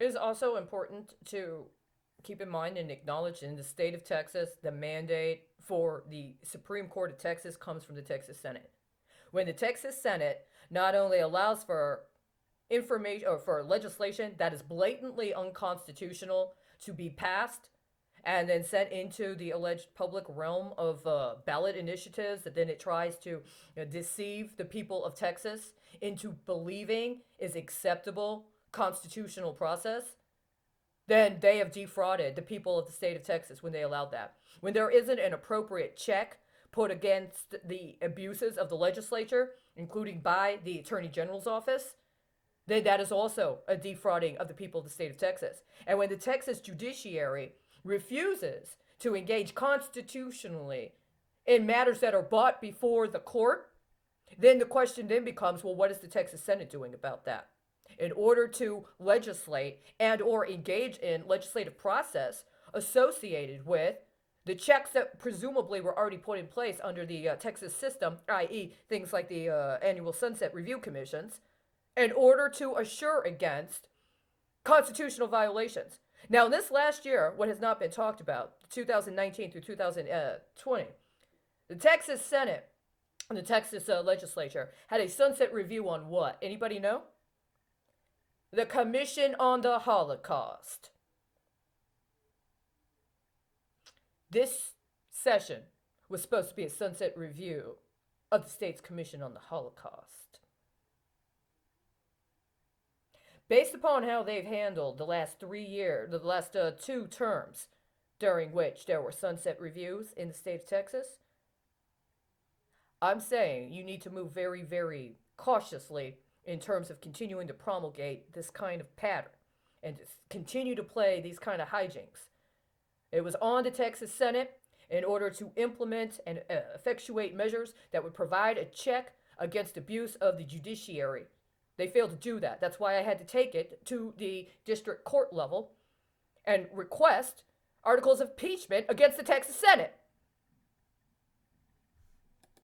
It is also important to keep in mind and acknowledge in the state of Texas, the mandate for the Supreme Court of Texas comes from the Texas Senate. When the Texas Senate not only allows for information or for legislation that is blatantly unconstitutional to be passed and then sent into the alleged public realm of ballot initiatives that then it tries to deceive the people of Texas into believing is acceptable constitutional process, then they have defrauded the people of the state of Texas when they allowed that. When there isn't an appropriate check put against the abuses of the legislature, including by the Attorney General's office, then that is also a defrauding of the people of the state of Texas. And when the Texas judiciary refuses to engage constitutionally in matters that are brought before the court, then the question then becomes, well, what is the Texas Senate doing about that? In order to legislate and or engage in legislative process associated with the checks that presumably were already put in place under the Texas system, i.e., things like the annual Sunset Review Commissions, in order to assure against constitutional violations. Now, in this last year, what has not been talked about, 2019 through 2020, the Texas Senate and the Texas legislature had a sunset review on what? Anybody know? The Commission on the Holocaust. This session was supposed to be a sunset review of the state's Commission on the Holocaust. Based upon how they've handled the last 3 years, the last 2 terms during which there were sunset reviews in the state of Texas, I'm saying you need to move very, very cautiously in terms of continuing to promulgate this kind of pattern and to continue to play these kind of hijinks. It was on the Texas Senate in order to implement and effectuate measures that would provide a check against abuse of the judiciary. They failed to do that. That's why I had to take it to the district court level and request articles of impeachment against the Texas Senate.